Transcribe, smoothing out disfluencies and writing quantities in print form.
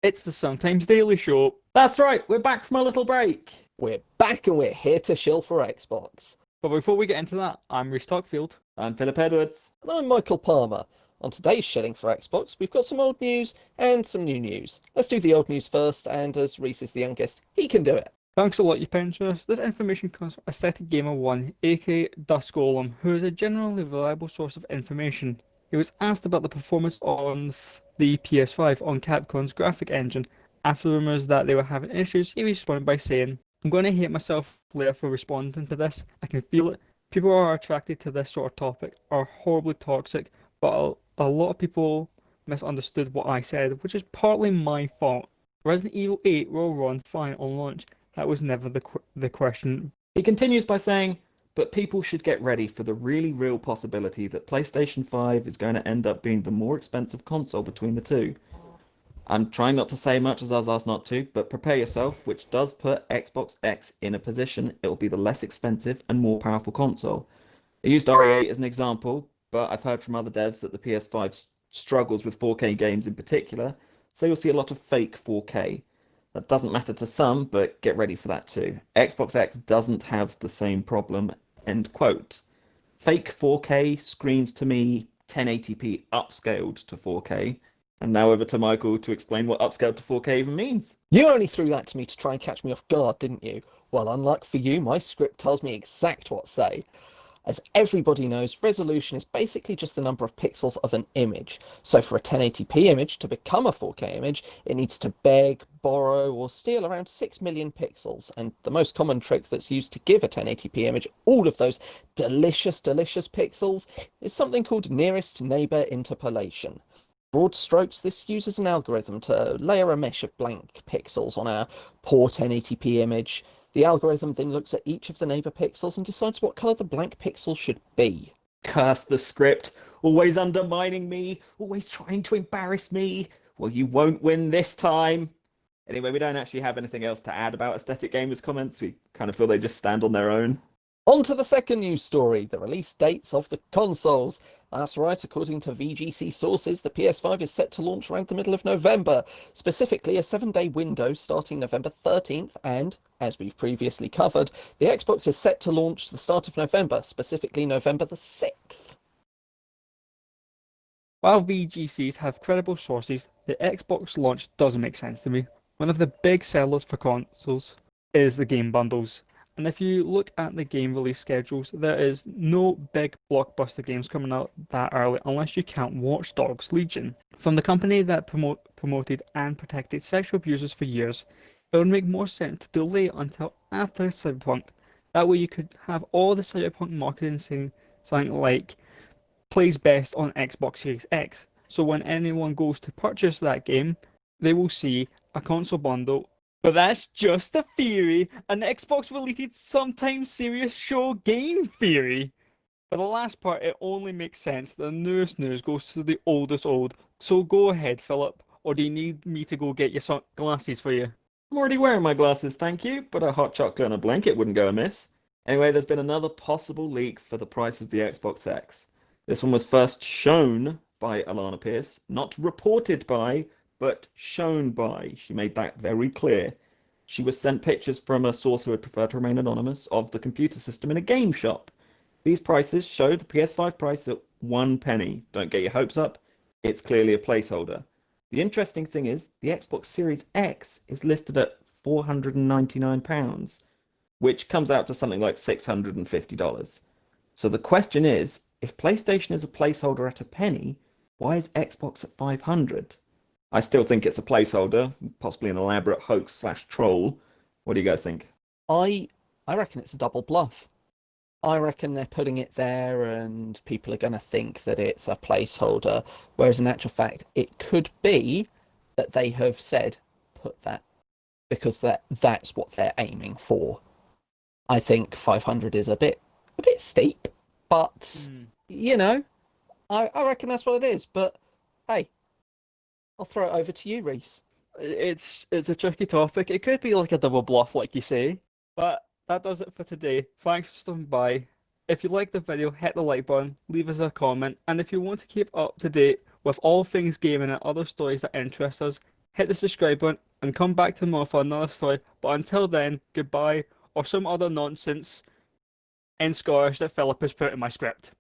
It's the Sometimes Daily Show. That's right, we're back from a little break. We're back and we're here to shill for Xbox. But before we get into that, I'm Reece Stockfield. I'm Phillip Edwards. And I'm Mychal Palmer. On today's Shilling for Xbox, we've got some old news and some new news. Let's do the old news first, and as Reece is the youngest, he can do it. Thanks a lot, you pensioners. This information comes from Aesthetic Gamer 1, aka Dusk Golem, who is a generally reliable source of information. He was asked about the performance on the PS5 on Capcom's graphic engine. After rumours that they were having issues, he responded by saying, "I'm going to hate myself later for responding to this. I can feel it. People are attracted to this sort of topic, are horribly toxic, but a lot of people misunderstood what I said, which is partly my fault. Resident Evil 8 will run fine on launch. That was never the question." He continues by saying, but people should get ready for the really real possibility that PlayStation 5 is going to end up being the more expensive console between the two. I'm trying not to say much as I was asked not to, but prepare yourself, which does put Xbox X in a position it'll be the less expensive and more powerful console. I used RE8 as an example, but I've heard from other devs that the PS5 struggles with 4K games in particular, so you'll see a lot of fake 4K. That doesn't matter to some, but get ready for that too. Xbox X doesn't have the same problem, end quote. Fake 4K screams to me 1080p upscaled to 4K. And now over to Mychal to explain what upscaled to 4K even means. You only threw that to me to try and catch me off guard, didn't you? Well, unlike for you, my script tells me exact what to say. As everybody knows, resolution is basically just the number of pixels of an image. So for a 1080p image to become a 4K image, it needs to beg, borrow, or steal around 6 million pixels. And the most common trick that's used to give a 1080p image all of those delicious, delicious pixels is something called nearest neighbor interpolation. Broad strokes, this uses an algorithm to layer a mesh of blank pixels on our poor 1080p image. The algorithm then looks at each of the neighbor pixels and decides what color the blank pixel should be. Curse the script, always undermining me, always trying to embarrass me. Well, you won't win this time. Anyway, we don't actually have anything else to add about Aesthetic Gamers' comments. We kind of feel they just stand on their own. On to the second news story, the release dates of the consoles. That's right, according to VGC sources, the PS5 is set to launch around the middle of November, specifically a 7-day window starting November 13th, and, as we've previously covered, the Xbox is set to launch the start of November, specifically November the 6th. While VGCs have credible sources, the Xbox launch doesn't make sense to me. One of the big sellers for consoles is the game bundles. And if you look at the game release schedules, there is no big blockbuster games coming out that early unless you count Watch Dogs Legion. From the company that promoted and protected sexual abusers for years, it would make more sense to delay until after Cyberpunk. That way you could have all the Cyberpunk marketing saying something like, plays best on Xbox Series X. So when anyone goes to purchase that game, they will see a console bundle. But that's just a theory, an Xbox-related sometimes serious show game theory. For the last part, it only makes sense that the newest news goes to the oldest old. So go ahead, Philip, or do you need me to go get your glasses for you? I'm already wearing my glasses, thank you, but a hot chocolate and a blanket wouldn't go amiss. Anyway, there's been another possible leak for the price of the Xbox X. This one was first shown by Alana Pierce, not reported by, but shown by. She made that very clear. She was sent pictures from a source who would prefer to remain anonymous of the computer system in a game shop. These prices show the PS5 price at 1 penny. Don't get your hopes up. It's clearly a placeholder. The interesting thing is the Xbox Series X is listed at £499, which comes out to something like $650. So the question is, if PlayStation is a placeholder at a penny, why is Xbox at 500? I still think it's a placeholder, possibly an elaborate hoax/troll. What do you guys think? I reckon it's a double bluff. I reckon they're putting it there and people are going to think that it's a placeholder, whereas in actual fact, it could be that they have said, put that, because that's what they're aiming for. I think 500 is a bit steep, but, you know, I reckon that's what it is. But, hey, I'll throw it over to you, Reece. It's a tricky topic. It could be like a double bluff, like you say. But that does it for today. Thanks for stopping by. If you liked the video, hit the like button, leave us a comment, and if you want to keep up to date with all things gaming and other stories that interest us, hit the subscribe button, and come back tomorrow for another story. But until then, goodbye, or some other nonsense in Scottish that Philip has put in my script.